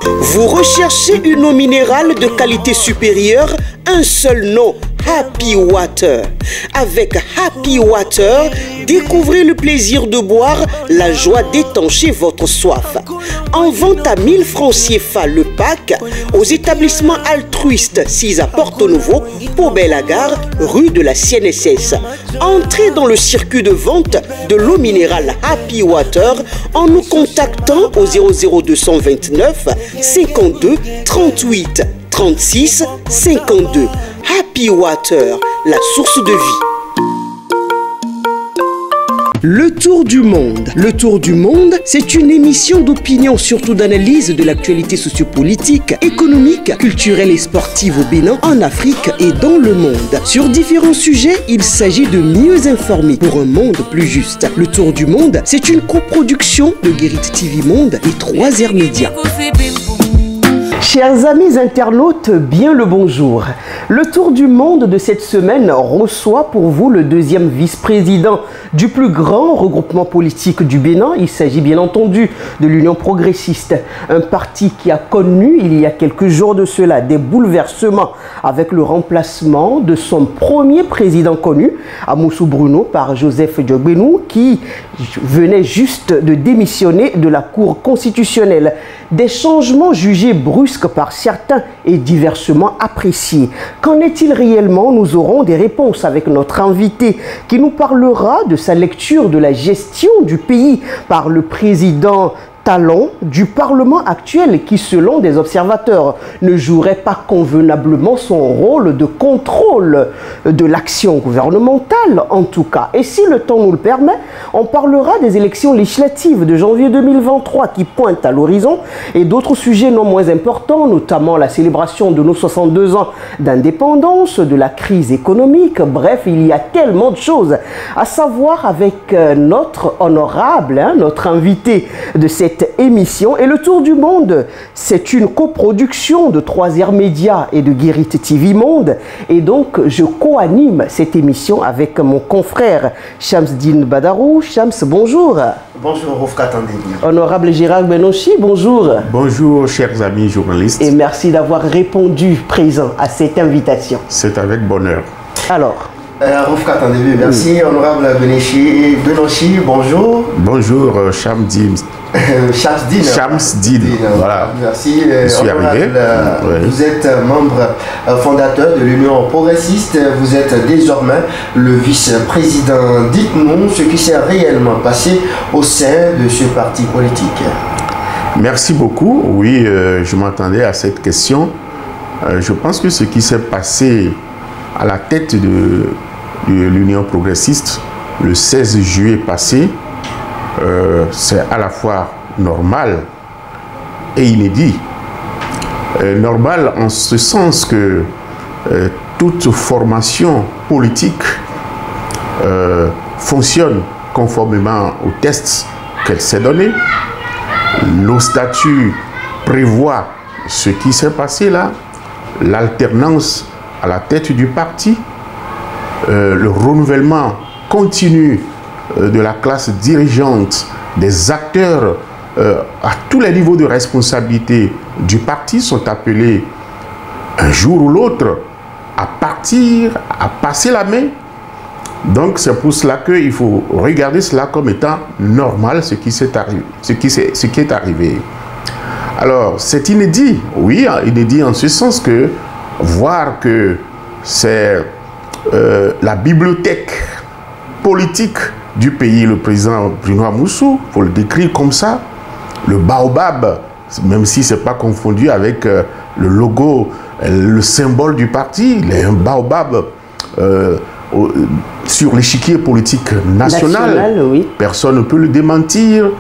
Vous recherchez une eau minérale de qualité supérieure? Un seul nom, Happy Water. Avec Happy Water, découvrez le plaisir de boire, la joie d'étancher votre soif. En vente à 1000 francs CFA le pack aux établissements altruistes 6 à Porto Novo, Pau-Belle-à-Gare, rue de la CNSS. Entrez dans le circuit de vente de l'eau minérale Happy Water en nous contactant au 00229 52 38 36 52. Happy Water, la source de vie. Le Tour du Monde. Le Tour du Monde, c'est une émission d'opinion, surtout d'analyse de l'actualité sociopolitique, économique, culturelle et sportive au Bénin, en Afrique et dans le monde. Sur différents sujets, il s'agit de mieux informer pour un monde plus juste. Le Tour du Monde, c'est une coproduction de Guérit TV Monde et 3R Média. Chers amis internautes, bien le bonjour. Le Tour du Monde de cette semaine reçoit pour vous le deuxième vice-président du plus grand regroupement politique du Bénin. Il s'agit bien entendu de l'Union progressiste, un parti qui a connu il y a quelques jours de cela des bouleversements avec le remplacement de son premier président connu, Amoussou Bruno, par Joseph Diogbenou, qui venait juste de démissionner de la Cour constitutionnelle. Des changements jugés brusques par certains et diversement appréciés. Qu'en est-il réellement? Nous aurons des réponses avec notre invité qui nous parlera de sa lecture de la gestion du pays par le président talent du Parlement actuel qui, selon des observateurs, ne jouerait pas convenablement son rôle de contrôle de l'action gouvernementale, en tout cas. Et si le temps nous le permet, on parlera des élections législatives de janvier 2023 qui pointent à l'horizon et d'autres sujets non moins importants, notamment la célébration de nos 62 ans d'indépendance, de la crise économique. Bref, il y a tellement de choses à savoir avec notre honorable, notre invité de cette émission. Et le Tour du Monde, c'est une coproduction de 3R Média et de Guérit TV Monde. Et donc, je co-anime cette émission avec mon confrère Shamsdine Badarou. Shams, bonjour. Bonjour, Rofkat Andébi. Honorable Gérard Benochi, bonjour. Bonjour, chers amis journalistes. Et merci d'avoir répondu présent à cette invitation. C'est avec bonheur. Alors, Rofkat Andébi, merci. Honorable Benochi, bonjour. Bonjour, Shamsdine. Shamsdine. Voilà. Merci. Je suis arrivé. Vous êtes membre fondateur de l'Union progressiste. Vous êtes désormais le vice-président. Dites-nous ce qui s'est réellement passé au sein de ce parti politique. Merci beaucoup. Oui, je m'attendais à cette question. Je pense que ce qui s'est passé à la tête de l'Union progressiste le 16 juillet passé, c'est à la fois normal et inédit. Normal en ce sens que toute formation politique fonctionne conformément aux tests qu'elle s'est donné. Nos statuts prévoient ce qui s'est passé là, l'alternance à la tête du parti, le renouvellement continu de la classe dirigeante, des acteurs à tous les niveaux de responsabilité du parti sont appelés un jour ou l'autre à partir, à passer la main. Donc c'est pour cela qu'il faut regarder cela comme étant normal ce qui est arrivé. Alors c'est inédit, oui, inédit en ce sens que voir que c'est la bibliothèque politique du pays, le président Bruno Amoussou, il faut le décrire comme ça, le baobab, même si ce n'est pas confondu avec le logo, le symbole du parti, il est un baobab sur l'échiquier politique national, oui. Personne ne peut le démentir.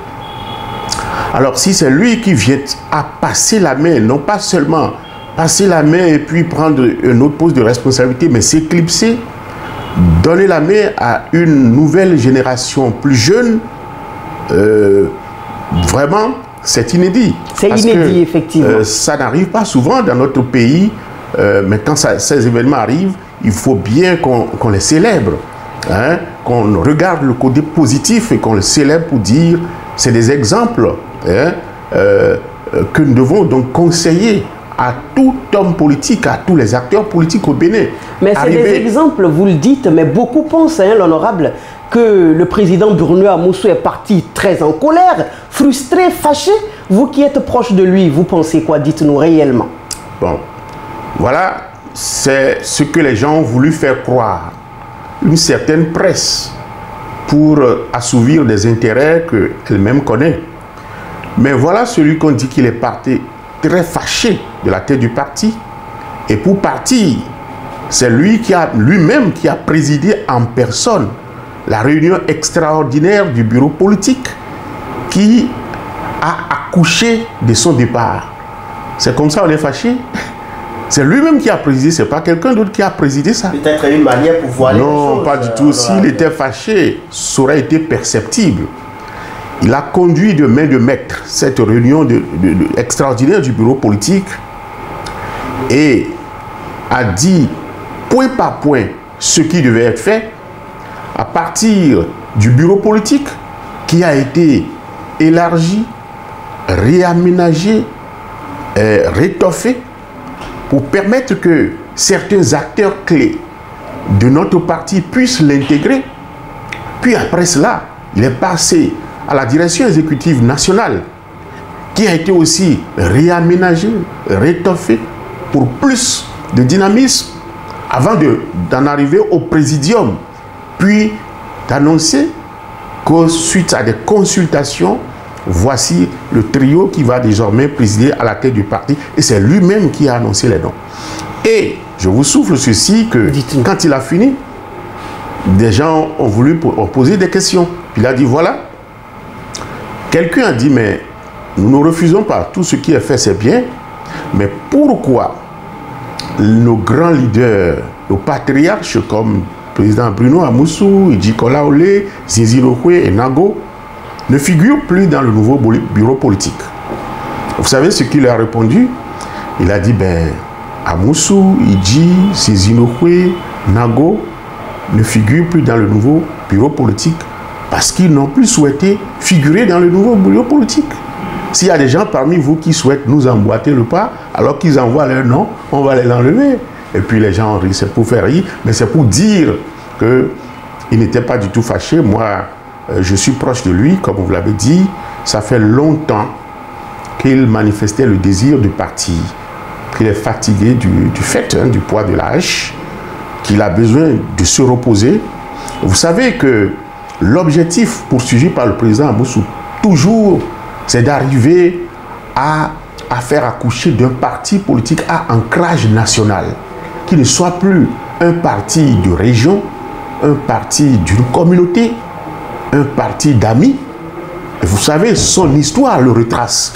Alors si c'est lui qui vient à passer la main, non pas seulement passer la main et puis prendre un autre poste de responsabilité, mais s'éclipser, donner la main à une nouvelle génération plus jeune, vraiment, c'est inédit. C'est inédit, effectivement. Ça n'arrive pas souvent dans notre pays, mais quand ces événements arrivent, il faut bien qu'on les célèbre, hein, qu'on regarde le côté positif et qu'on le célèbre pour dire, c'est des exemples. Hein, que nous devons donc conseiller à tout homme politique, à tous les acteurs politiques au Bénin. Mais c'est des exemples, vous le dites, mais beaucoup pensent, hein, l'honorable, que le président Bruno Amoussou est parti très en colère, frustré, fâché. Vous qui êtes proche de lui, vous pensez quoi? Dites-nous réellement. Bon, voilà, c'est ce que les gens ont voulu faire croire. Une certaine presse pour assouvir des intérêts qu'elle-même connaît. Mais voilà celui qu'on dit qu'il est parti très fâché de la tête du parti. Et pour partir, c'est lui-même qui a présidé en personne la réunion extraordinaire du bureau politique qui a accouché de son départ. C'est comme ça on est fâché. C'est lui-même qui a présidé, c'est pas quelqu'un d'autre qui a présidé ça. Peut-être une manière pour voir les choses. Non, pas du tout. S'il était fâché, ça aurait été perceptible. Il a conduit de main de maître cette réunion extraordinaire du bureau politique et a dit point par point ce qui devait être fait à partir du bureau politique qui a été élargi, réaménagé, rétoffé pour permettre que certains acteurs clés de notre parti puissent l'intégrer. Puis après cela, il est passé à la direction exécutive nationale qui a été aussi réaménagée, rétoffée pour plus de dynamisme avant d'en arriver au présidium, puis d'annoncer que suite à des consultations, voici le trio qui va désormais présider à la tête du parti. Et c'est lui-même qui a annoncé les noms. Et je vous souffle ceci, que quand il a fini, des gens ont voulu poser des questions. Puis il a dit, voilà, quelqu'un a dit, mais nous ne refusons pas, tout ce qui est fait c'est bien, mais pourquoi nos grands leaders, nos patriarches comme le président Bruno Amoussou, Idji Kolaole, Zizi Lokwe et Nago, ne figure plus dans le nouveau bureau politique? Vous savez ce qu'il a répondu? Il a dit, ben, Amoussou, Idji, Zizinokwe, Nago ne figurent plus dans le nouveau bureau politique parce qu'ils n'ont plus souhaité figurer dans le nouveau bureau politique. S'il y a des gens parmi vous qui souhaitent nous emboîter le pas, alors qu'ils envoient leur nom, on va les enlever. Et puis les gens rient, c'est pour faire rire, mais c'est pour dire qu'il n'était pas du tout fâché. Moi, je suis proche de lui, comme vous l'avez dit. Ça fait longtemps qu'il manifestait le désir de partir, qu'il est fatigué du fait, du poids de l'âge, qu'il a besoin de se reposer. Vous savez que l'objectif poursuivi par le président Amoussou, toujours, c'est d'arriver à faire accoucher d'un parti politique à ancrage national, qui ne soit plus un parti de région, un parti d'une communauté, un parti d'amis. Et vous savez, son histoire le retrace.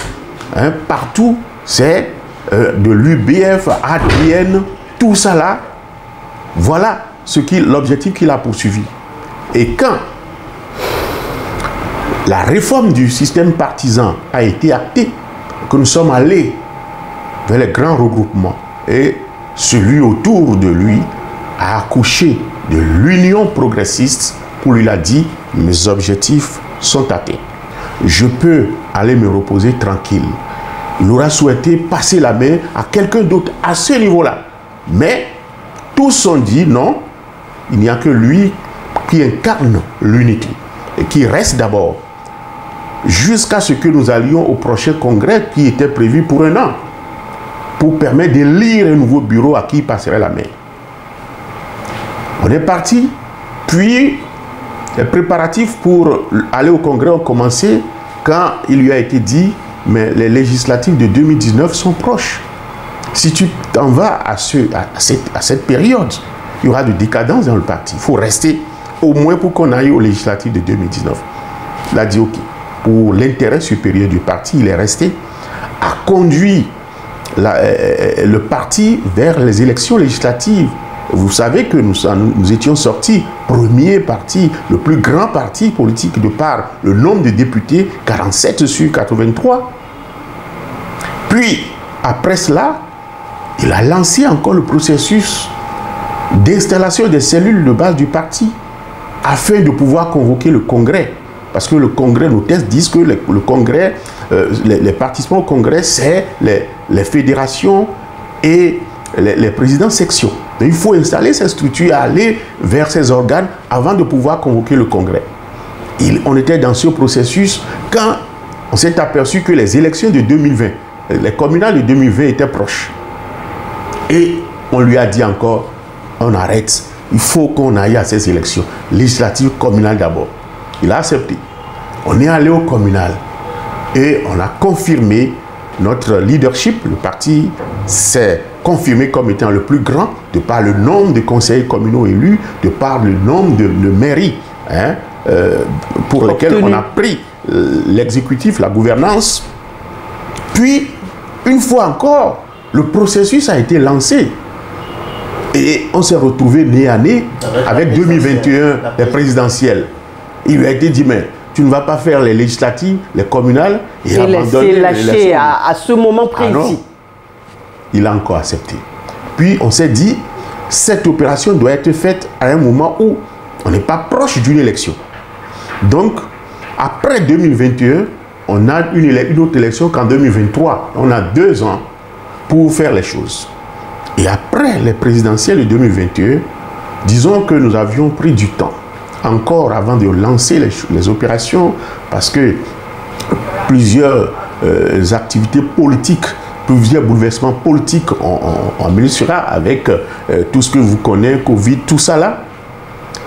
Hein, partout, c'est de l'UBF, ADN, tout ça là. Voilà l'objectif qu'il a poursuivi. Et quand la réforme du système partisan a été actée, que nous sommes allés vers les grands regroupements, et celui autour de lui a accouché de l'union progressiste, où il a dit, mes objectifs sont atteints. Je peux aller me reposer tranquille. Il aura souhaité passer la main à quelqu'un d'autre à ce niveau-là. Mais tous ont dit non, il n'y a que lui qui incarne l'unité et qui reste d'abord jusqu'à ce que nous allions au prochain congrès qui était prévu pour 1 an pour permettre d'élire un nouveau bureau à qui il passerait la main. On est parti, puis les préparatifs pour aller au congrès ont commencé quand il lui a été dit mais les législatives de 2019 sont proches. Si tu t'en vas à cette période, il y aura de décadence dans le parti. Il faut rester au moins pour qu'on aille aux législatives de 2019. Il a dit ok. Pour l'intérêt supérieur du parti, il est resté, a conduit le parti vers les élections législatives. Vous savez que nous étions sortis premier parti, le plus grand parti politique de par le nombre de députés, 47 sur 83. Puis, après cela, il a lancé encore le processus d'installation des cellules de base du parti afin de pouvoir convoquer le congrès. Parce que le congrès, nos tests disent que le congrès les participants au congrès, c'est les fédérations et les présidents sections. Donc, il faut installer ces structures, aller vers ces organes avant de pouvoir convoquer le congrès. On était dans ce processus quand on s'est aperçu que les élections de 2020, les communales de 2020 étaient proches. Et on lui a dit encore, on arrête, il faut qu'on aille à ces élections législatives communales d'abord. Il a accepté. On est allé au communal et on a confirmé notre leadership. Le parti s'est confirmé comme étant le plus grand de par le nombre de conseillers communaux élus, de par le nombre de mairies pour lesquelles on a pris l'exécutif, la gouvernance. Puis, une fois encore, le processus a été lancé. Et on s'est retrouvé nez à nez avec 2021, les présidentielles. Il lui a été dit, mais tu ne vas pas faire les législatives, les communales, et laisser lâcher à ce moment précis. Ah non. Il a encore accepté. Puis on s'est dit, cette opération doit être faite à un moment où on n'est pas proche d'une élection. Donc, après 2021, on a une autre élection qu'en 2023. On a 2 ans pour faire les choses. Et après les présidentielles de 2021, disons que nous avions pris du temps, encore avant de lancer les opérations, parce que plusieurs activités politiques, plusieurs bouleversements politiques ont mené cela avec tout ce que vous connaissez, Covid, tout ça là.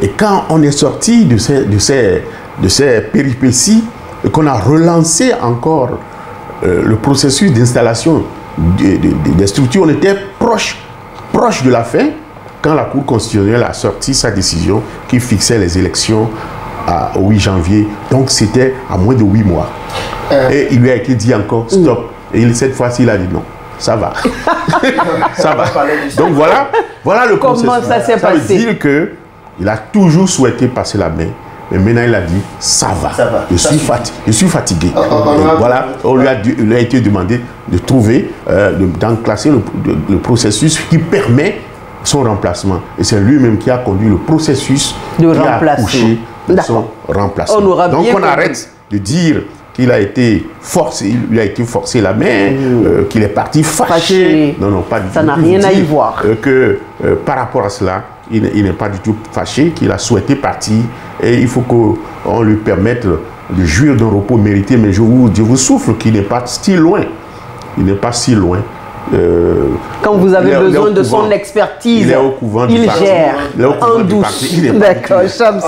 Et quand on est sorti de ces péripéties et qu'on a relancé encore le processus d'installation des structures, on était proche de la fin quand la Cour constitutionnelle a sorti sa décision qui fixait les élections au 8 janvier. Donc c'était à moins de 8 mois. Et il lui a été dit encore stop. Et cette fois-ci, il a dit non. Ça va. Ça va. Donc voilà le processus. Comment ça s'est passé? Ça veut dire qu'il a toujours souhaité passer la main. Mais maintenant, il a dit, ça va. Je suis fatigué. Voilà, il lui a été demandé de trouver, d'enclasser le processus qui permet son remplacement. Et c'est lui-même qui a conduit le processus de qui a accouché de son remplacement. Donc on arrête de dire qu'il a été forcé, il a été forcé la main, qu'il est parti fâché. Non, pas du tout. Ça n'a rien à y voir. Par rapport à cela, il n'est pas du tout fâché, qu'il a souhaité partir et il faut qu'on lui permette de jouir d'un repos mérité. Mais je vous souffle qu'il n'est pas si loin. Il n'est pas si loin. Quand vous avez besoin de son expertise, il gère en douce. D'accord, Chams.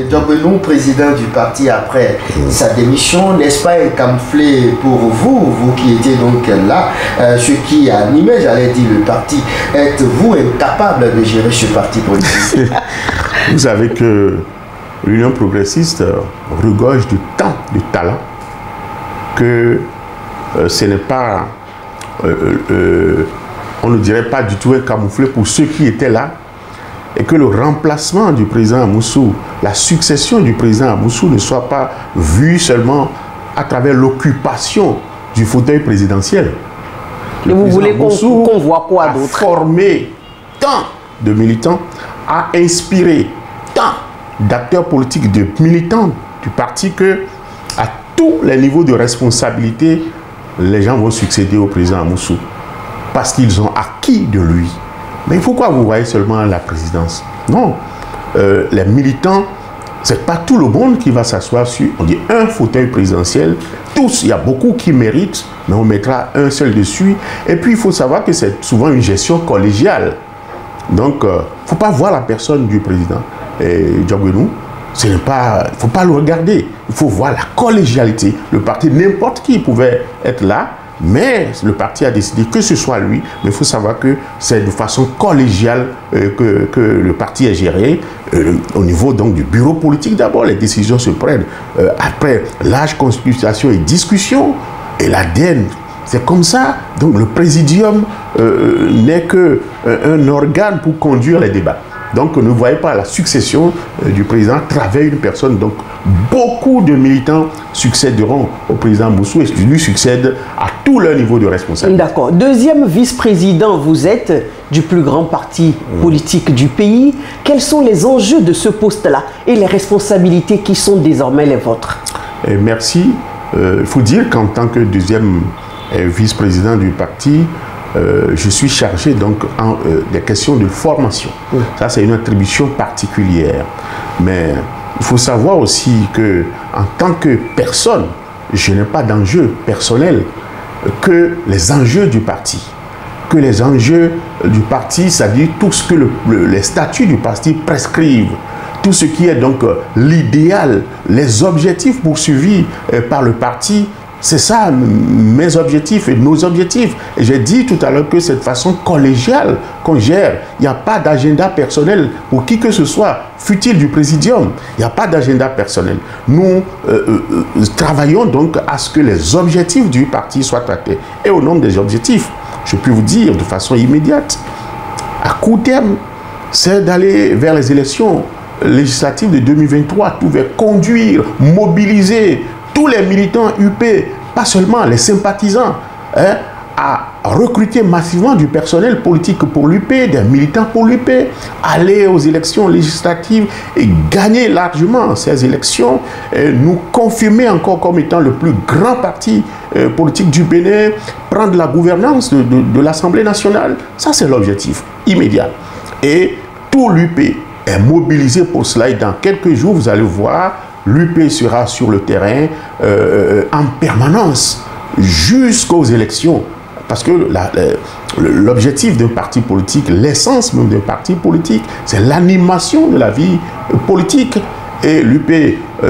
Diogbenou, président du parti après sa démission, n'est-ce pas un camouflet pour vous qui étiez donc là, ce qui animait, j'allais dire, le parti? Êtes-vous incapable de gérer ce parti politique? Vous savez que l'Union progressiste regorge de tant de talent que ce n'est pas... on ne dirait pas du tout un camouflet pour ceux qui étaient là, et que le remplacement du président Amoussou, la succession du président Amoussou ne soit pas vue seulement à travers l'occupation du fauteuil présidentiel. Et vous voulez qu'on voit quoi d'autre? A formé tant de militants, a inspiré tant d'acteurs politiques, de militants du parti, que à tous les niveaux de responsabilité, les gens vont succéder au président Amoussou parce qu'ils ont acquis de lui. Mais pourquoi vous voyez seulement la présidence? Non, les militants, c'est pas tout le monde qui va s'asseoir sur, on dit, un fauteuil présidentiel. Tous, il y a beaucoup qui méritent, mais on mettra un seul dessus. Et puis il faut savoir que c'est souvent une gestion collégiale. Donc, il ne faut pas voir la personne du président Diogbenou. Il ne faut pas le regarder. Il faut voir la collégialité. Le parti, n'importe qui pouvait être là, mais le parti a décidé que ce soit lui. Mais il faut savoir que c'est de façon collégiale que le parti est géré. Au niveau donc du bureau politique d'abord, les décisions se prennent. Après, large consultation et discussion. Et l'ADN, c'est comme ça. Donc le présidium n'est qu'un organe pour conduire les débats. Donc, ne voyez pas la succession du président à travers une personne. Donc, beaucoup de militants succéderont au président Moussou et lui succèdent à tout leur niveau de responsabilité. D'accord. Deuxième vice-président, vous êtes du plus grand parti politique du pays. Quels sont les enjeux de ce poste-là et les responsabilités qui sont désormais les vôtres? Merci. il faut dire qu'en tant que deuxième vice-président du parti, je suis chargé donc des questions de formation. Oui. Ça, c'est une attribution particulière. Mais il faut savoir aussi que, en tant que personne, je n'ai pas d'enjeu personnel que les enjeux du parti. Que les enjeux du parti, c'est-à-dire tout ce que les statuts du parti prescrivent, tout ce qui est donc l'idéal, les objectifs poursuivis par le parti, c'est ça mes objectifs et nos objectifs. Et j'ai dit tout à l'heure que c'est de façon collégiale qu'on gère. Il n'y a pas d'agenda personnel pour qui que ce soit, fût-il du présidium. Il n'y a pas d'agenda personnel. Nous travaillons donc à ce que les objectifs du parti soient atteints. Et au nom des objectifs, je peux vous dire de façon immédiate, à court terme, c'est d'aller vers les élections législatives de 2023. Tout va conduire, mobiliser tous les militants UP, pas seulement les sympathisants, hein, à recruter massivement du personnel politique pour l'UP, des militants pour l'UP, aller aux élections législatives et gagner largement ces élections, et nous confirmer encore comme étant le plus grand parti politique du Bénin, prendre la gouvernance de l'Assemblée nationale. Ça, c'est l'objectif immédiat. Et tout l'UP est mobilisé pour cela et dans quelques jours, vous allez voir, l'UP sera sur le terrain en permanence jusqu'aux élections. Parce que l'objectif d'un parti politique, l'essence même d'un parti politique, c'est l'animation de la vie politique. Et l'UP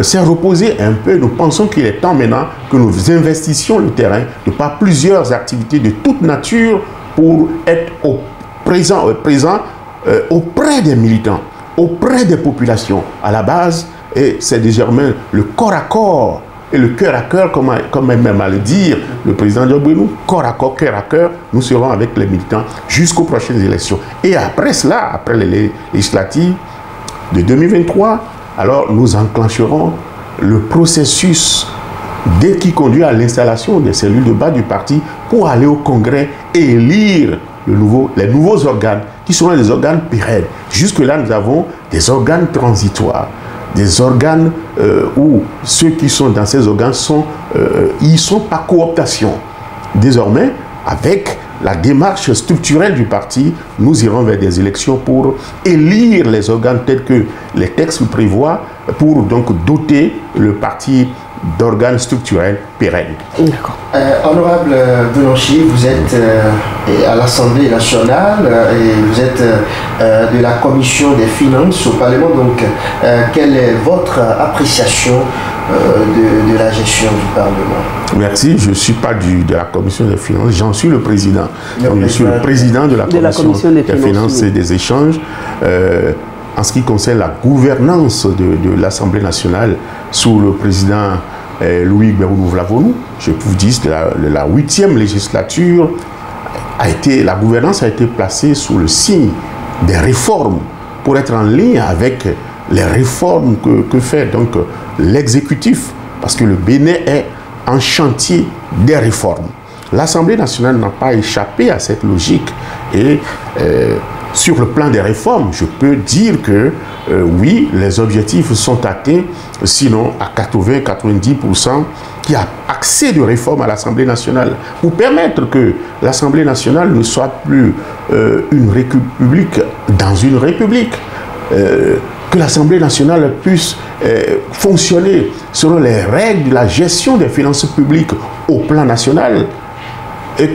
s'est reposé un peu. Nous pensons qu'il est temps maintenant que nous investissions le terrain de par plusieurs activités de toute nature pour être présent auprès des militants, auprès des populations à la base. Et c'est désormais le corps à corps et le cœur à cœur, comme même à le dire le président Diop-Bouinou, corps à corps, cœur à cœur, nous serons avec les militants jusqu'aux prochaines élections. Et après cela, après les législatives de 2023, alors nous enclencherons le processus dès qui conduit à l'installation des cellules de base du parti pour aller au Congrès et élire les nouveaux organes qui seront des organes pérennes. Jusque-là, nous avons des organes transitoires. Des organes où ceux qui sont dans ces organes ils sont par cooptation. Désormais, avec la démarche structurelle du parti, nous irons vers des élections pour élire les organes tels que les textes prévoient, pour donc doter le parti d'organes structurels pérennes. D'accord. Honorable Belanchi, vous êtes à l'Assemblée nationale et vous êtes de la Commission des finances au Parlement. Donc, quelle est votre appréciation de la gestion du Parlement? Merci. Je ne suis pas de la Commission des finances, j'en suis le président. Donc, je suis le président de la Commission des finances et des échanges. En ce qui concerne la gouvernance de l'Assemblée nationale sous le président Louis Gbérounou-Vlavonou, je peux vous dire que la 8e législature la gouvernance a été placée sous le signe des réformes pour être en ligne avec les réformes que fait donc l'exécutif, parce que le Bénin est en chantier des réformes. L'Assemblée nationale n'a pas échappé à cette logique et sur le plan des réformes, je peux dire que oui, les objectifs sont atteints, sinon à 80-90%, qui a accès de réforme à l'Assemblée nationale pour permettre que l'Assemblée nationale ne soit plus une république dans une république, que l'Assemblée nationale puisse fonctionner selon les règles de la gestion des finances publiques au plan national, et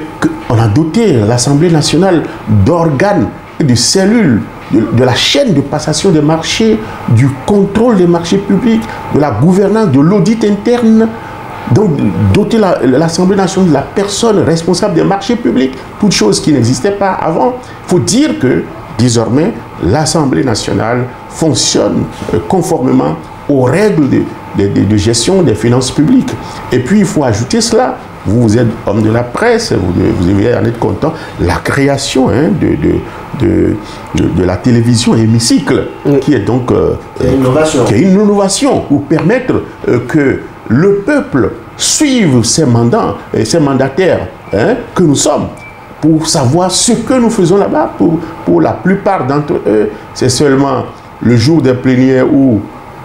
qu'on a doté l'Assemblée nationale d'organes et de cellules de la chaîne de passation des marchés, du contrôle des marchés publics, de la gouvernance, de l'audit interne. Donc, doter l'Assemblée nationale de la personne responsable des marchés publics, toute chose qui n'existait pas avant. Il faut dire que, désormais, l'Assemblée nationale fonctionne conformément aux règles de gestion des finances publiques. Et puis, il faut ajouter cela. Vous êtes homme de la presse, vous devez en être content. La création de la télévision hémicycle, qui est donc une innovation pour permettre que le peuple suive ses mandants et ses mandataires que nous sommes, pour savoir ce que nous faisons là-bas. Pour la plupart d'entre eux, c'est seulement le jour des plénières où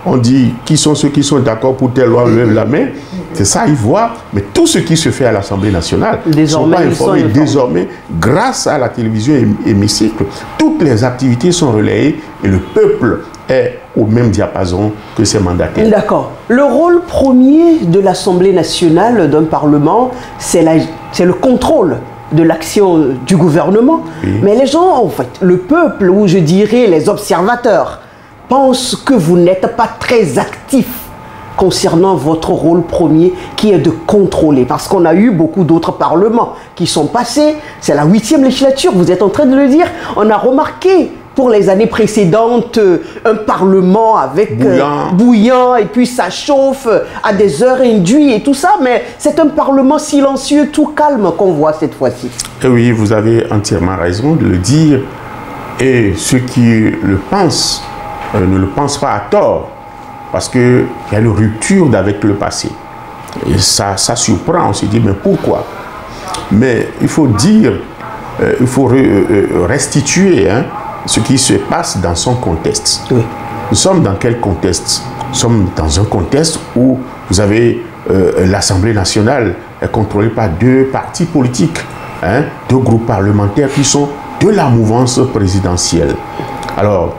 on dit qui sont ceux qui sont d'accord pour telle loi, lève la main. C'est ça, ils voient. Mais tout ce qui se fait à l'Assemblée nationale, désormais, ils sont pas informés. Désormais, grâce à la télévision hémicycle, toutes les activités sont relayées et le peuple est au même diapason que ses mandataires. D'accord. Le rôle premier de l'Assemblée nationale, d'un Parlement, c'est le contrôle de l'action du gouvernement. Oui. Mais les gens, en fait, le peuple, ou je dirais les observateurs, pensent que vous n'êtes pas très actif concernant votre rôle premier qui est de contrôler. Parce qu'on a eu beaucoup d'autres parlements qui sont passés. C'est la 8e législature, vous êtes en train de le dire. On a remarqué pour les années précédentes un parlement avec bouillant et puis ça chauffe à des heures induites et tout ça. Mais c'est un parlement silencieux, tout calme qu'on voit cette fois-ci. Et oui, vous avez entièrement raison de le dire. Et ceux qui le pensent ne le pensent pas à tort. Parce qu'il y a une rupture avec le passé. Et ça surprend, on se dit, mais pourquoi? Mais il faut dire, il faut restituer ce qui se passe dans son contexte. Oui. Nous sommes dans quel contexte? Nous sommes dans un contexte où vous avez l'Assemblée nationale est contrôlée par 2 partis politiques, 2 groupes parlementaires qui sont de la mouvance présidentielle. Alors,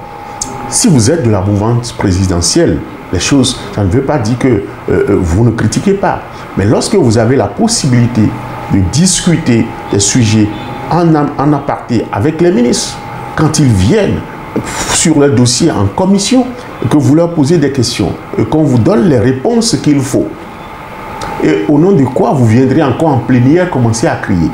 si vous êtes de la mouvance présidentielle, les choses, ça ne veut pas dire que vous ne critiquez pas. Mais lorsque vous avez la possibilité de discuter des sujets en aparté avec les ministres, quand ils viennent sur le dossier en commission, et que vous leur posez des questions, et qu'on vous donne les réponses qu'il faut, et au nom de quoi vous viendrez encore en plénière commencer à crier.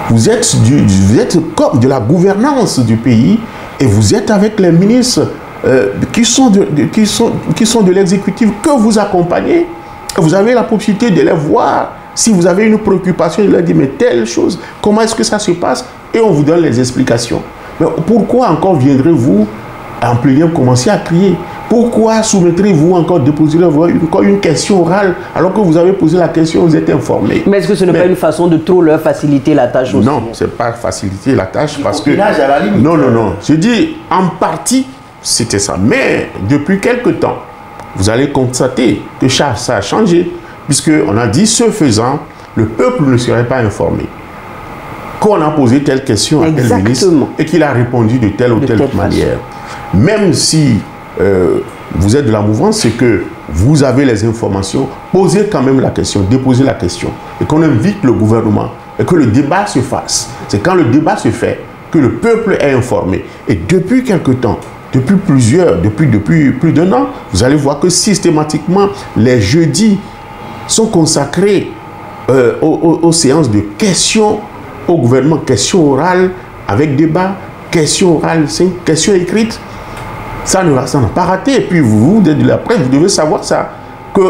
Vous êtes comme de la gouvernance du pays, et vous êtes avec les ministres qui sont de l'exécutif que vous accompagnez. Vous avez la possibilité de les voir. Si vous avez une préoccupation, de leur dire, mais telle chose, comment est-ce que ça se passe? Et on vous donne les explications. Mais pourquoi encore viendrez-vous en plénière commencer à crier? Pourquoi soumettrez-vous encore, déposerez-vous encore une question orale alors que vous avez posé la question, vous êtes informé? Mais est-ce que ce n'est pas une façon de trop leur faciliter la tâche aussi? Non, ce n'est pas faciliter la tâche parce que... Non, non, non. Je dis, en partie, c'était ça. Mais depuis quelque temps, vous allez constater que ça a changé, puisqu'on a dit, ce faisant, le peuple ne serait pas informé. Qu'on a posé telle question à tel ministre et qu'il a répondu de telle ou telle manière. Même si vous êtes de la mouvance, c'est que vous avez les informations, posez quand même la question, déposez la question. Et qu'on invite le gouvernement et que le débat se fasse. C'est quand le débat se fait que le peuple est informé. Et depuis quelque temps, depuis plus d'un an, vous allez voir que systématiquement, les jeudis sont consacrés aux séances de questions au gouvernement, questions orales avec débat, questions orales, questions écrites. Ça n'a pas raté. Et puis vous, de la presse, vous devez savoir ça, que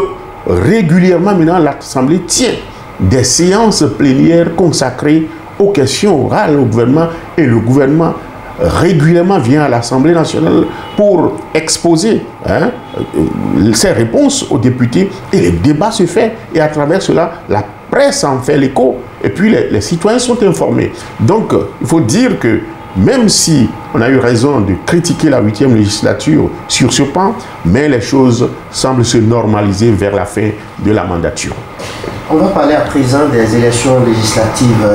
régulièrement maintenant l'Assemblée tient des séances plénières consacrées aux questions orales au gouvernement, et le gouvernement régulièrement vient à l'Assemblée nationale pour exposer ses réponses aux députés, et le débat se fait, et à travers cela, la presse en fait l'écho, et puis les citoyens sont informés. Donc, il faut dire que même si on a eu raison de critiquer la 8e législature sur ce point, mais les choses semblent se normaliser vers la fin de la mandature. On va parler à présent des élections législatives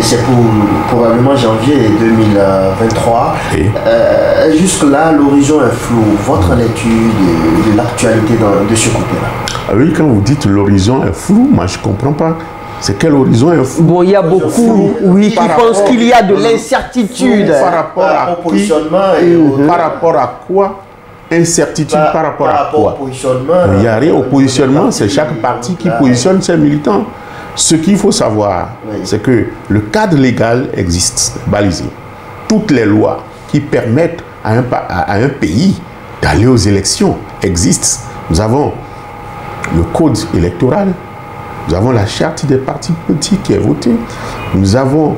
c'est pour probablement janvier 2023. Jusque-là, l'horizon est flou. Votre lecture de l'actualité de ce côté-là? Ah oui, quand vous dites l'horizon est flou, moi je ne comprends pas. C'est quel horizon est flou? Bon, il y a beaucoup, oui, qui pensent qu'il y a de l'incertitude. Par rapport à qui? Par rapport à quoi? Incertitude par rapport à quoi? Il n'y a rien au positionnement, c'est chaque parti qui positionne ses militants. Ce qu'il faut savoir, c'est que le cadre légal existe, balisé. Toutes les lois qui permettent à un pays d'aller aux élections existent. Nous avons le code électoral, nous avons la charte des partis politiques qui est votée, nous avons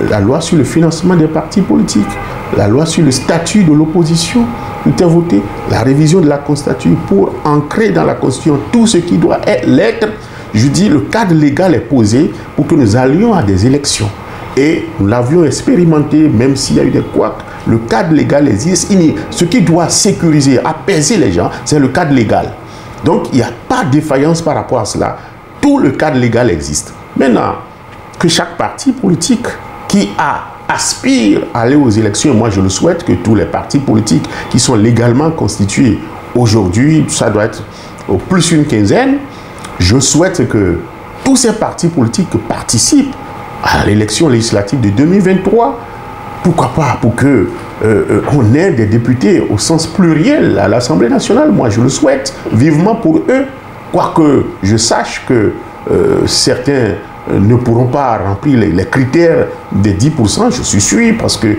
la loi sur le financement des partis politiques, la loi sur le statut de l'opposition, tout est voté, la révision de la Constitution pour ancrer dans la Constitution tout ce qui doit l'être. Je dis, le cadre légal est posé pour que nous allions à des élections. Et nous l'avions expérimenté, même s'il y a eu des couacs, Le cadre légal existe. Ce qui doit sécuriser, apaiser les gens, c'est le cadre légal. Donc, il n'y a pas de défaillance par rapport à cela. Tout le cadre légal existe. Maintenant, que chaque parti politique qui aspire à aller aux élections, moi je le souhaite que tous les partis politiques qui sont légalement constitués aujourd'hui, ça doit être au plus une quinzaine, je souhaite que tous ces partis politiques participent à l'élection législative de 2023. Pourquoi pas? Pour que on ait des députés au sens pluriel à l'Assemblée nationale. Moi, je le souhaite vivement pour eux. Quoique je sache que certains ne pourront pas remplir les critères des 10%, je suis sûr, parce que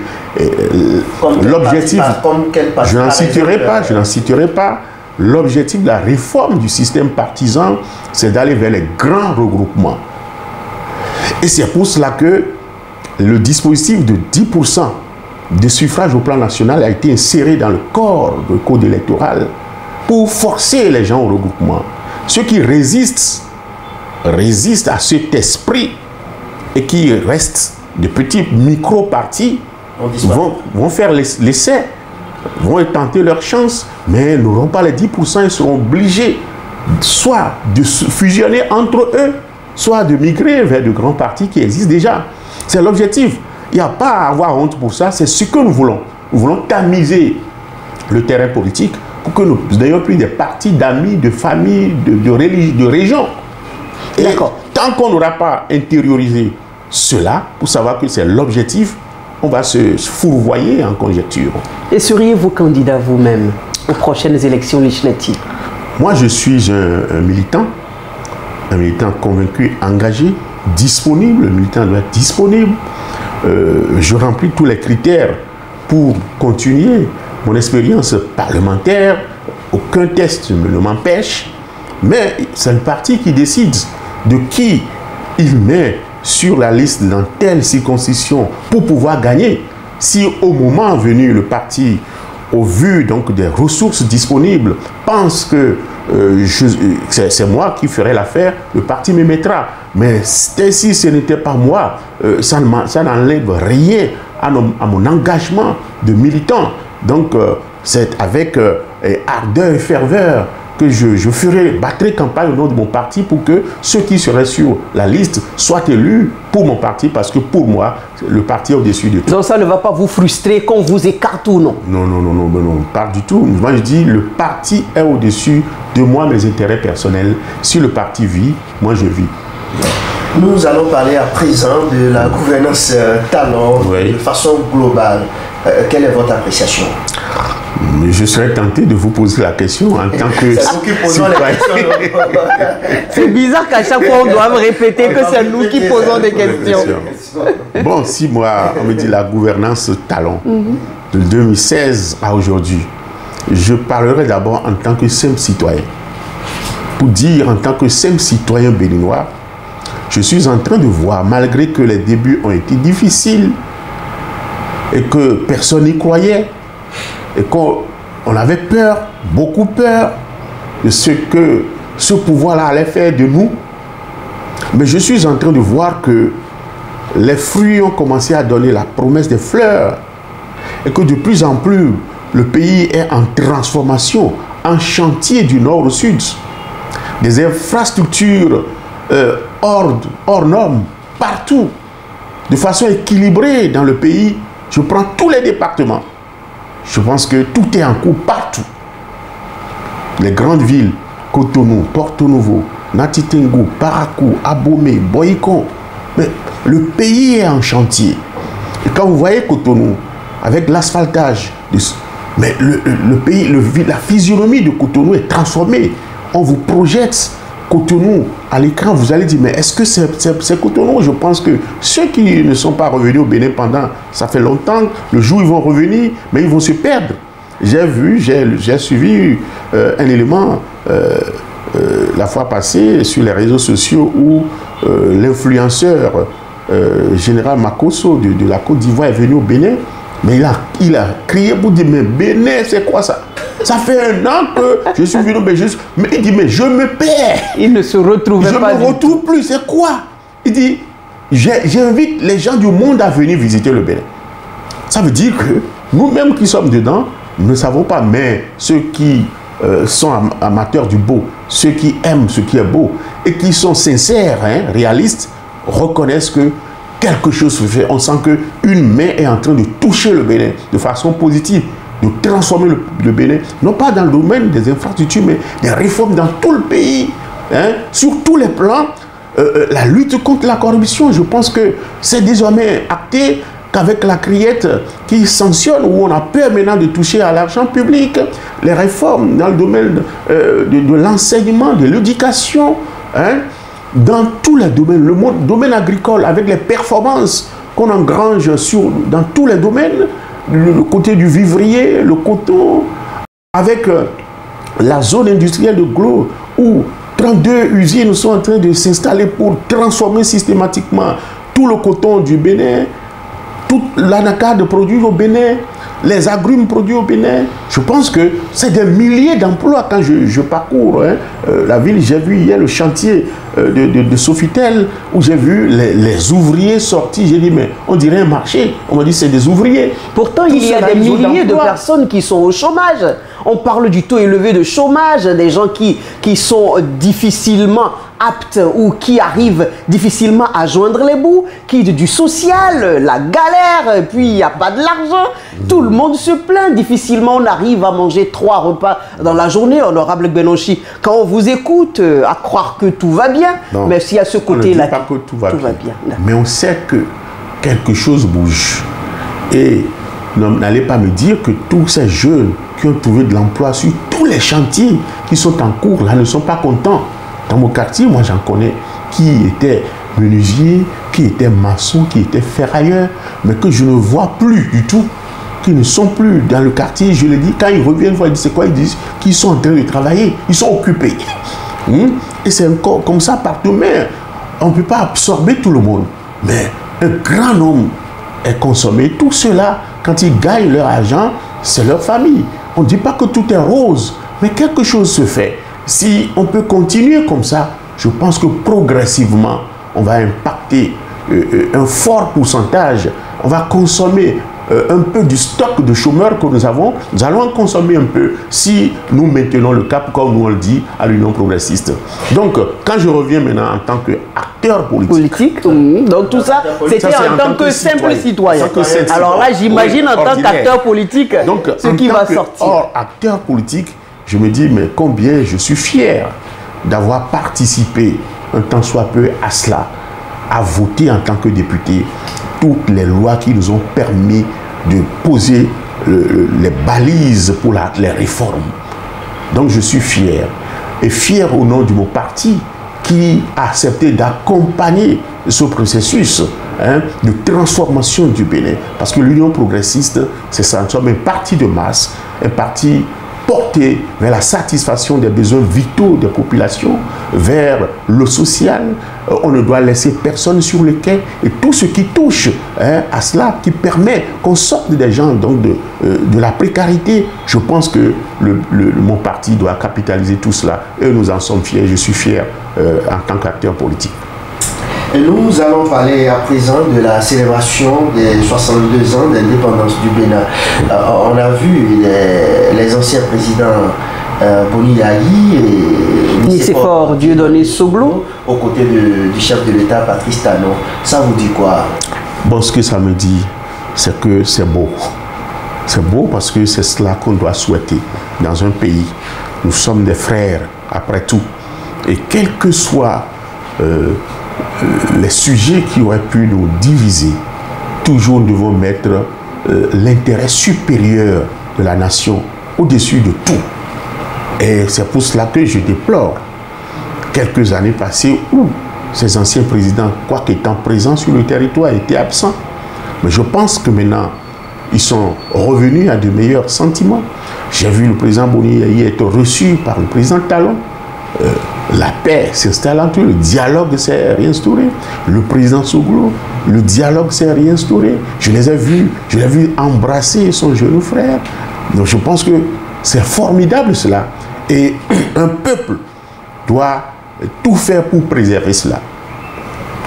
l'objectif, je n'en citerai pas, l'objectif de la réforme du système partisan, c'est d'aller vers les grands regroupements. Et c'est pour cela que le dispositif de 10% de suffrage au plan national a été inséré dans le corps du code électoral pour forcer les gens au regroupement. Ceux qui résistent à cet esprit et qui restent de petits micro-partis vont faire l'essai, vont tenter leur chance, mais n'auront pas les 10%, ils seront obligés soit de fusionner entre eux, soit de migrer vers de grands partis qui existent déjà. C'est l'objectif. Il n'y a pas à avoir honte pour ça, c'est ce que nous voulons. Nous voulons tamiser le terrain politique pour que nous n'ayons plus des partis d'amis, de familles, de régions. Et tant qu'on n'aura pas intériorisé cela, pour savoir que c'est l'objectif, on va se fourvoyer en conjecture. Et seriez-vous candidat vous-même aux prochaines élections législatives? Moi, je suis un militant convaincu, engagé, disponible. Le militant doit être disponible. Je remplis tous les critères pour continuer mon expérience parlementaire. Aucun test ne m'empêche. Mais c'est le parti qui décide de qui il met sur la liste dans telle circonscription pour pouvoir gagner. Si au moment venu, le parti, au vu donc des ressources disponibles, pense que c'est moi qui ferai l'affaire, le parti me mettra. Mais si ce n'était pas moi, ça n'enlève rien à mon engagement de militant. Donc, c'est avec ardeur et ferveur que je battrai campagne au nom de mon parti pour que ceux qui seraient sur la liste soient élus pour mon parti, parce que pour moi, le parti est au-dessus de tout. Donc ça ne va pas vous frustrer qu'on vous écarte ou non? Non, pas du tout. Moi, je dis, le parti est au-dessus de moi, mes intérêts personnels. Si le parti vit, moi je vis. Nous allons parler à présent de la gouvernance talent de façon globale. Quelle est votre appréciation? Mais je serais tenté de vous poser la question en tant que... C'est nous qui posons les questions. C'est bizarre qu'à chaque fois on doit me répéter que c'est nous qui posons des questions. Bon, si moi, on me dit la gouvernance talent de 2016 à aujourd'hui, je parlerai d'abord en tant que simple citoyen. Pour dire en tant que simple citoyen béninois, je suis en train de voir, malgré que les débuts ont été difficiles et que personne n'y croyait, et qu'on avait peur, beaucoup peur de ce que ce pouvoir-là allait faire de nous. Mais je suis en train de voir que les fruits ont commencé à donner la promesse des fleurs et que de plus en plus, le pays est en transformation, en chantier du nord au sud. Des infrastructures hors normes, partout, de façon équilibrée dans le pays. Je prends tous les départements. Je pense que tout est en cours partout. Les grandes villes, Cotonou, Porto Novo, Natitengu, Parakou, Abomey, Boycon. Mais le pays est en chantier. Et quand vous voyez Cotonou, avec l'asphaltage, mais le pays, la physionomie de Cotonou est transformée. On vous projette Cotonou à l'écran, vous allez dire, mais est-ce que c'est Cotonou? Je pense que ceux qui ne sont pas revenus au Bénin pendant, ça fait longtemps, le jour où ils vont revenir, mais ils vont se perdre. J'ai suivi un élément la fois passée sur les réseaux sociaux où l'influenceur général Makosso de la Côte d'Ivoire est venu au Bénin, mais il a crié pour dire, mais Bénin, c'est quoi ça? Ça fait un an que je suis venu, mais il dit, mais je me perds. Il ne se retrouvait pas. Je ne me retrouve plus, c'est quoi? Il dit, j'invite les gens du monde à venir visiter le Bénin. Ça veut dire que Nous-mêmes qui sommes dedans, nous ne savons pas, mais ceux qui sont amateurs du beau, ceux qui aiment ce qui est beau et qui sont sincères, hein, réalistes, reconnaissent que quelque chose se fait. On sent qu'une main est en train de toucher le Bénin de façon positive, de transformer le Bénin, non pas dans le domaine des infrastructures, mais des réformes dans tout le pays, hein, sur tous les plans. La lutte contre la corruption, je pense que c'est désormais acté qu'avec la criette qui sanctionne, où on a peur maintenant de toucher à l'argent public, les réformes dans le domaine de l'enseignement, de l'éducation, hein, dans tous les domaines, le domaine agricole, avec les performances qu'on engrange dans tous les domaines, le côté du vivrier, le coton, avec la zone industrielle de Glo, où 32 usines sont en train de s'installer pour transformer systématiquement tout le coton du Bénin, toute l'anacarde produite au Bénin, les agrumes produits au Bénin. Je pense que c'est des milliers d'emplois. Quand je parcours la ville, j'ai vu hier le chantier de Sofitel, où j'ai vu les ouvriers sortis. J'ai dit, mais on dirait un marché. On m'a dit, c'est des ouvriers. Pourtant, il y a des milliers de personnes qui sont au chômage. On parle du taux élevé de chômage, des gens qui sont difficilement aptes ou qui arrivent difficilement à joindre les bouts, qui du social, la galère, puis il n'y a pas de l'argent. Tout le monde se plaint. Difficilement, on arrive à manger 3 repas dans la journée, honorable Benonchi. Quand on vous écoute, à croire que tout va bien, non, mais s'il y a ce côté-là, pas que tout va bien. Mais on sait que quelque chose bouge. Et n'allez pas me dire que tous ces jeunes qui ont trouvé de l'emploi sur tous les chantiers qui sont en cours, là, ne sont pas contents. Dans mon quartier, moi, j'en connais qui étaient menuisiers, qui étaient maçons, qui étaient ferrailleurs, mais que je ne vois plus du tout, qui ne sont plus dans le quartier. Je le dis, quand ils reviennent, ils disent c'est quoi? Ils disent qu'ils sont en train de travailler, ils sont occupés. Et c'est encore comme ça partout, mais on ne peut pas absorber tout le monde. Mais un grand nombre est consommé. Tout cela, quand ils gagnent leur argent, c'est leur famille. On ne dit pas que tout est rose, mais quelque chose se fait. Si on peut continuer comme ça, je pense que progressivement, on va impacter un fort pourcentage. On va consommer un peu du stock de chômeurs que nous avons. Nous allons en consommer un peu si nous maintenons le cap, comme nous on le dit, à l'Union progressiste. Donc, quand je reviens maintenant en tant qu'acteur politique, donc tout ça, c'était en tant que simple citoyen. Alors là, j'imagine en tant qu'acteur politique, donc, ce qui va sortir. Or, acteur politique, je me dis, mais combien je suis fier d'avoir participé un tant soit peu à cela, à voter en tant que député toutes les lois qui nous ont permis de poser les balises pour les réformes. Donc je suis fier. Et fier au nom de mon parti qui a accepté d'accompagner ce processus de transformation du Bénin. Parce que l'Union progressiste, c'est ça, nous sommes un parti de masse, un parti porté vers la satisfaction des besoins vitaux des populations, vers le social. On ne doit laisser personne sur le quai. Et tout ce qui touche à cela, qui permet qu'on sorte des gens donc de la précarité, je pense que mon parti doit capitaliser tout cela. Et nous en sommes fiers. Je suis fier en tant qu'acteur politique. Et nous allons parler à présent de la célébration des 62 ans d'indépendance du Bénin. On a vu les anciens présidents Boni Yayi et Nicéphore Dieudonné Soglo aux côtés du chef de l'État Patrice Talon. Ça vous dit quoi? Bon, ce que ça me dit, c'est que c'est beau. C'est beau parce que c'est cela qu'on doit souhaiter dans un pays. Nous sommes des frères, après tout. Et quel que soit les sujets qui auraient pu nous diviser, toujours nous devons mettre l'intérêt supérieur de la nation au-dessus de tout. Et c'est pour cela que je déplore quelques années passées où ces anciens présidents, quoique étant présents sur le territoire, étaient absents. Mais je pense que maintenant, ils sont revenus à de meilleurs sentiments. J'ai vu le président Boni Yayi être reçu par le président Talon. La paix s'installe entre eux, le dialogue s'est réinstauré. Le président Soglo, le dialogue s'est réinstauré. Je les ai vus, je l'ai vu embrasser son jeune frère. Donc je pense que c'est formidable cela. Et un peuple doit tout faire pour préserver cela.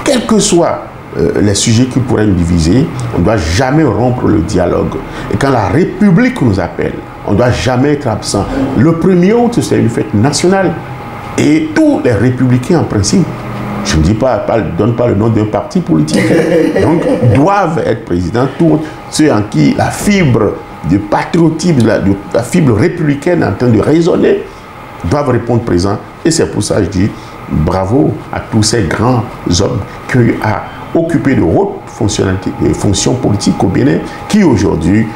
Quel que soit les sujets qui pourraient nous diviser. On ne doit jamais rompre le dialogue. Et quand la République nous appelle, on ne doit jamais être absent. Le 1er août, c'est une fête nationale. Et tous les républicains, en principe, je ne dis pas, donne pas le nom d'un parti politique, donc doivent être présidents. Tous ceux en qui la fibre de patriotisme, la fibre républicaine est en train de résonner, doivent répondre présent. Et c'est pour ça que je dis bravo à tous ces grands hommes qui ont occupé de hautes fonctions politiques au Bénin, qui aujourd'hui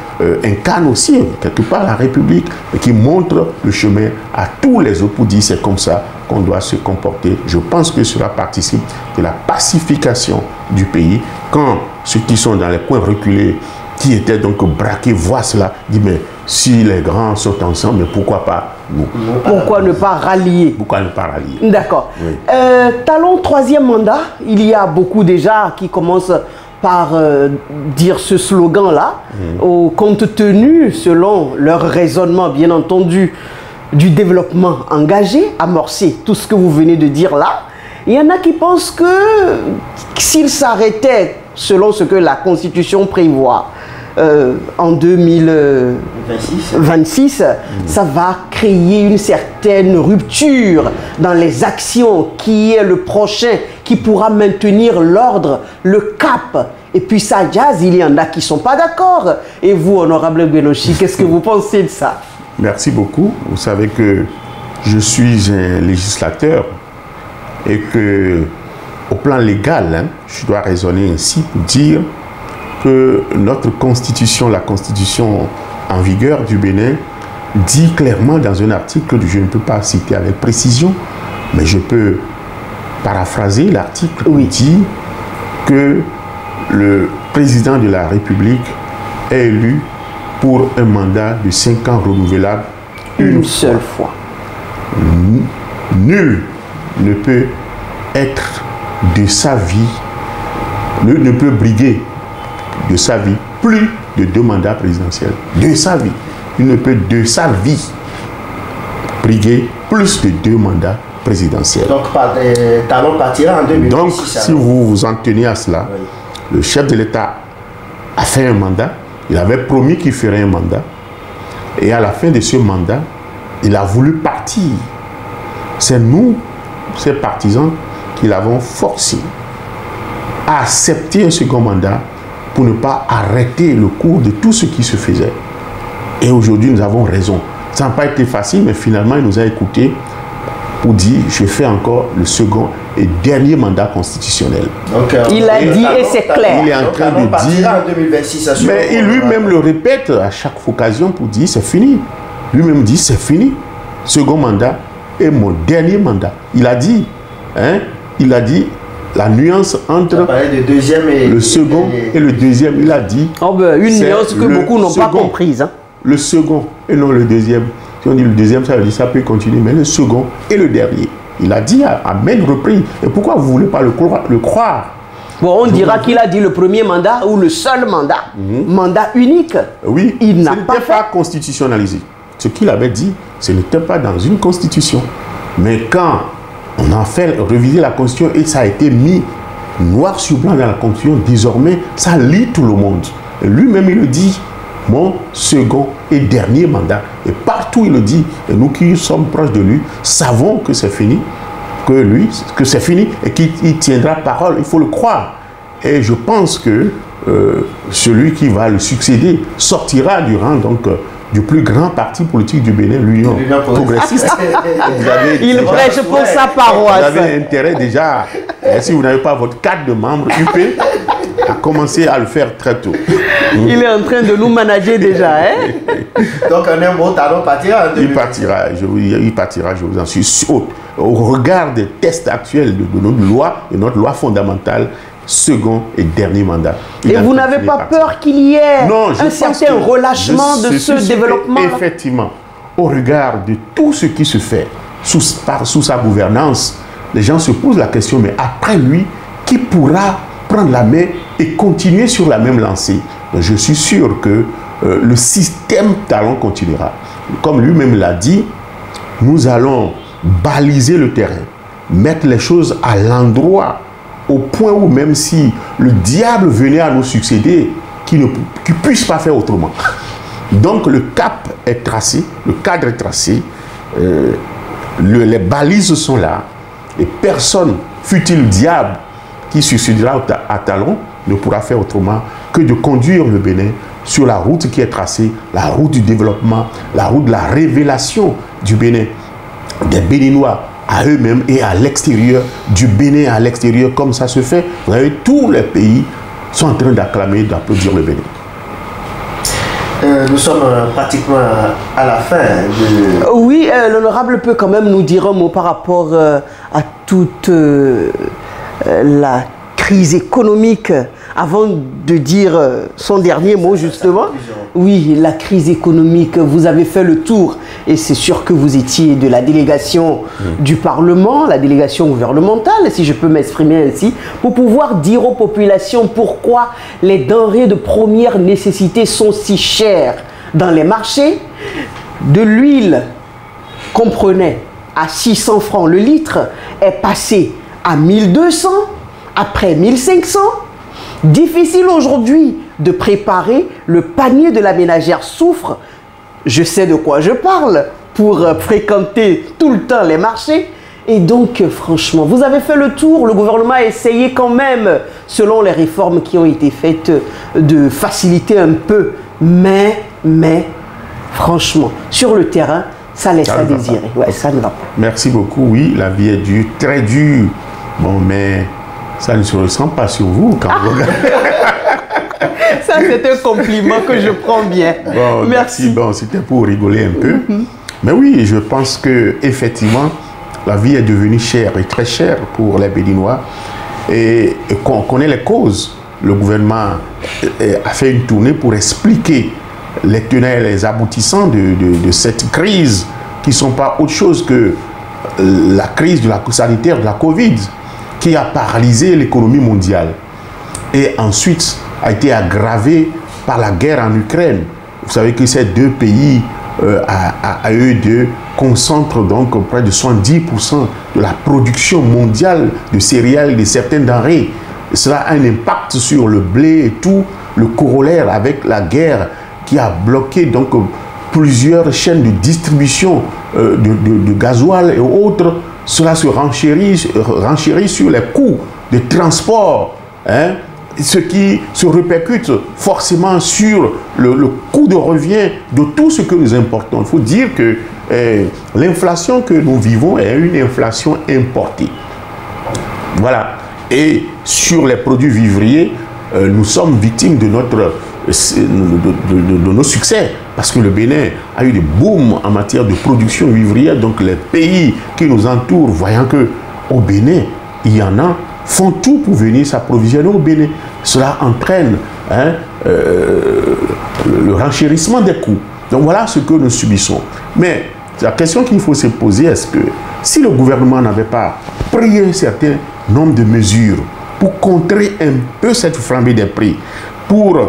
incarnent aussi quelque part la République et qui montrent le chemin à tous les autres pour dire c'est comme ça qu'on doit se comporter. Je pense que cela participe de la pacification du pays. Quand ceux qui sont dans les coins reculés, qui étaient donc braqués, voient cela, disent mais si les grands sont ensemble, mais pourquoi pas nous? Pourquoi ne pas rallier? Pourquoi ne pas rallier? D'accord. Oui. Talon, 3e mandat, il y a beaucoup déjà qui commencent par dire ce slogan-là, compte tenu, selon leur raisonnement, bien entendu, du développement engagé, amorcé, tout ce que vous venez de dire là. Il y en a qui pensent que s'ils s'arrêtaient selon ce que la Constitution prévoit, en 2026, ça va créer une certaine rupture dans les actions, qui est le prochain, qui pourra maintenir l'ordre, le cap. Et puis ça jazz, il y en a qui ne sont pas d'accord. Et vous, honorable Belochi, qu'est-ce que vous pensez de ça? Merci beaucoup. Vous savez que je suis un législateur et que, au plan légal, je dois raisonner ainsi pour dire que notre constitution, la constitution en vigueur du Bénin, dit clairement dans un article que je ne peux pas citer avec précision, mais je peux paraphraser l'article qui dit que le président de la République est élu pour un mandat de 5 ans renouvelable une seule fois. Nul ne peut être de sa vie, ne peut briguer de sa vie plus de 2 mandats présidentiels. De sa vie. Il ne peut de sa vie briguer plus de 2 mandats présidentiels. Donc, Talon partira en 2026. Donc, si vous vous en tenez à cela, le chef de l'État a fait un mandat, il avait promis qu'il ferait un mandat, et à la fin de ce mandat, il a voulu partir. C'est nous, ces partisans, qui l'avons forcé à accepter un second mandat pour ne pas arrêter le cours de tout ce qui se faisait. Et aujourd'hui, nous avons raison. Ça n'a pas été facile, mais finalement, il nous a écoutés pour dire, je fais encore le second et dernier mandat constitutionnel. Donc, il a dit et c'est clair. Il est en train de dire, en 2026, mais il lui-même le répète à chaque occasion pour dire, c'est fini. Lui-même dit, c'est fini. Second mandat est mon dernier mandat. Il a dit, il a dit, la nuance entre de deuxième et le second et le deuxième, il a dit... une nuance que beaucoup n'ont pas comprise. Hein. Le second et non le deuxième. Si on dit le deuxième, ça veut dire ça peut continuer, mais le second et le dernier. Il a dit à maintes reprises. Et pourquoi vous ne voulez pas le croire? Bon, on dira qu'il a dit le premier mandat ou le seul mandat. Mandat unique. Oui, il n'a pas fait. Constitutionnalisé. Ce qu'il avait dit, ce n'était pas dans une constitution. Mais quand on a fait reviser la Constitution et ça a été mis noir sur blanc dans la Constitution, désormais, ça lie tout le monde. Lui-même, il le dit, mon second et dernier mandat. Et partout, il le dit. Et nous qui sommes proches de lui, savons que c'est fini, que c'est fini et qu'il tiendra parole. Il faut le croire. Et je pense que celui qui va le succéder sortira du rang, donc, du plus grand parti politique du Bénin, l'Union progressiste. Il prêche pour sa paroisse. Vous avez intérêt déjà, si vous n'avez pas votre carte de membre UP, à commencer à le faire très tôt. Il est en train de nous manager déjà. Donc, un mot, Talon partira en 2026. Il partira, je vous en suis sûr. Au regard des tests actuels de notre loi fondamentale, second et dernier mandat. Et vous n'avez pas peur qu'il y ait un certain relâchement de ce développement? Effectivement, au regard de tout ce qui se fait sous sa gouvernance, les gens se posent la question, mais après lui, qui pourra prendre la main et continuer sur la même lancée? Donc, je suis sûr que le système Talon continuera. Comme lui-même l'a dit, nous allons baliser le terrain, mettre les choses à l'endroit au point où même si le diable venait à nous succéder, qu'il ne puisse pas faire autrement. Donc le cap est tracé, le cadre est tracé, les balises sont là, et personne, fût-il le diable, qui succédera à talon, ne pourra faire autrement que de conduire le Bénin sur la route qui est tracée, la route du développement, la route de la révélation du Bénin, des Béninois à eux-mêmes et à l'extérieur, du Bénin à l'extérieur, comme ça se fait. Vous voyez, tous les pays sont en train d'acclamer, d'applaudir le Bénin. Nous sommes pratiquement à la fin de... Oui, l'honorable peut quand même nous dire un mot par rapport à toute la crise économique, avant de dire son dernier mot justement. Oui, la crise économique, vous avez fait le tour et c'est sûr que vous étiez de la délégation du Parlement, la délégation gouvernementale, si je peux m'exprimer ainsi, pour pouvoir dire aux populations pourquoi les denrées de première nécessité sont si chères dans les marchés. De l'huile qu'on prenait à 600 francs le litre est passée à 1200, après 1500. Difficile aujourd'hui de préparer le panier de la ménagère souffre. Je sais de quoi je parle pour fréquenter tout le temps les marchés. Et donc, franchement, vous avez fait le tour. Le gouvernement a essayé quand même, selon les réformes qui ont été faites, de faciliter un peu. Mais, franchement, sur le terrain, ça laisse à désirer. Ouais, ça ne va pas. Merci beaucoup. Oui, la vie est dure, très dure. Bon, mais ça ne se ressent pas sur vous quand vous regardez. Ça, c'est un compliment que je prends bien. Bon, merci. Bon, c'était pour rigoler un peu. Mais oui, je pense que effectivement, la vie est devenue chère et très chère pour les Béninois. Et qu'on connaît les causes. Le gouvernement a fait une tournée pour expliquer les tenants et les aboutissants de cette crise, qui ne sont pas autre chose que la crise sanitaire de la Covid, qui a paralysé l'économie mondiale. Et ensuite a été aggravée par la guerre en Ukraine. Vous savez que ces deux pays, à eux deux, concentrent donc près de 70% de la production mondiale de céréales et de certaines denrées. Et cela a un impact sur le blé et tout, le corollaire avec la guerre qui a bloqué donc plusieurs chaînes de distribution de gasoil et autres. Cela se renchérit sur les coûts de transport, hein, ce qui se répercute forcément sur le coût de revient de tout ce que nous importons. Il faut dire que l'inflation que nous vivons est une inflation importée. Voilà. Et sur les produits vivriers, nous sommes victimes de nos succès. Parce que le Bénin a eu des booms en matière de production vivrière. Donc les pays qui nous entourent, voyant qu'au Bénin, il y en a, font tout pour venir s'approvisionner au Bénin. Cela entraîne le renchérissement des coûts. Donc voilà ce que nous subissons. Mais la question qu'il faut se poser, est-ce que si le gouvernement n'avait pas pris un certain nombre de mesures pour contrer un peu cette flambée des prix, pour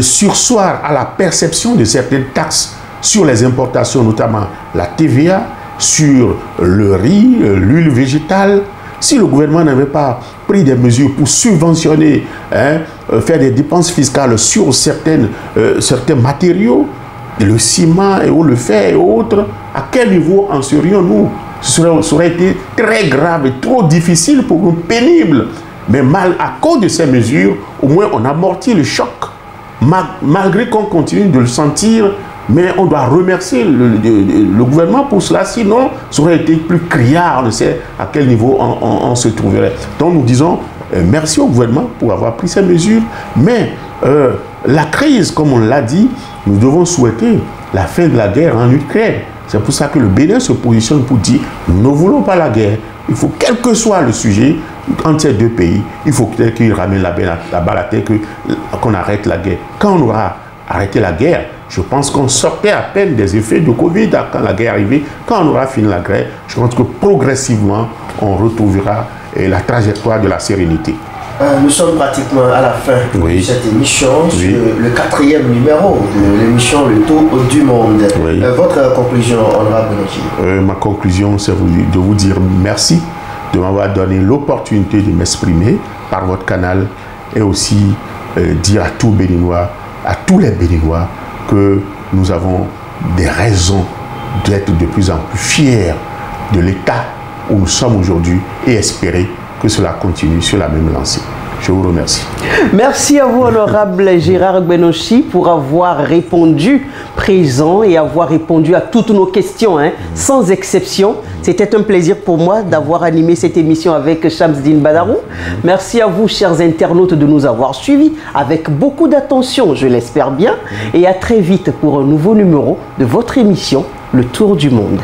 surseoir à la perception de certaines taxes sur les importations, notamment la TVA, sur le riz, l'huile végétale, si le gouvernement n'avait pas pris des mesures pour subventionner, faire des dépenses fiscales sur certains matériaux, le ciment et le fer et autres, à quel niveau en serions-nous? Ça aurait été très grave et trop difficile pour nous, pénible. Mais à cause de ces mesures, au moins on amortit le choc. Malgré qu'on continue de le sentir, mais on doit remercier le gouvernement pour cela, sinon ça aurait été plus criard, on ne sait à quel niveau on se trouverait. Donc nous disons merci au gouvernement pour avoir pris ces mesures, mais la crise, comme on l'a dit, nous devons souhaiter la fin de la guerre en Ukraine. C'est pour ça que le Bénin se positionne pour dire nous ne voulons pas la guerre. Il faut, quel que soit le sujet, entre ces deux pays, il faut qu'ils ramènent la balle à terre, qu'on arrête la guerre. Quand on aura arrêté la guerre, je pense qu'on sortait à peine des effets de Covid quand la guerre est arrivée. Quand on aura fini la guerre, je pense que progressivement, on retrouvera la trajectoire de la sérénité. Nous sommes pratiquement à la fin de cette émission, sur le 4e numéro de l'émission Le Tour du Monde. Votre conclusion, honorable Noji? Ma conclusion, c'est de vous dire merci de m'avoir donné l'opportunité de m'exprimer par votre canal et aussi dire à tous Béninois, à tous les Béninois que nous avons des raisons d'être de plus en plus fiers de l'état où nous sommes aujourd'hui et espérer que cela continue sur la même lancée. Je vous remercie. Merci à vous, honorable Gérard Gbenochi, pour avoir répondu présent et avoir répondu à toutes nos questions, sans exception. C'était un plaisir pour moi d'avoir animé cette émission avec Shamsdine Badarou. Merci à vous, chers internautes, de nous avoir suivis avec beaucoup d'attention, je l'espère bien. Et à très vite pour un nouveau numéro de votre émission, Le Tour du Monde.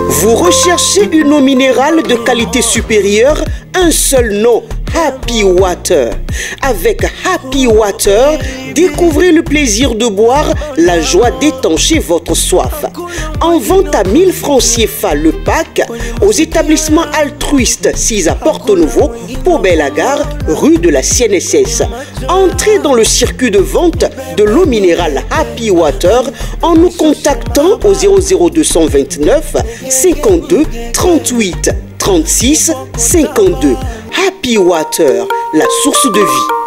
Vous recherchez une eau minérale de qualité supérieure? Un seul nom, Happy Water. Avec Happy Water, découvrez le plaisir de boire, la joie d'étancher votre soif. En vente à 1000 francs CFA le pack, aux établissements altruistes 6 à Porto-Novo, Pau-Belle-Gare, rue de la CNSS. Entrez dans le circuit de vente de l'eau minérale Happy Water en nous contactant au 00229 52 38 36 52. Happy Water, la source de vie.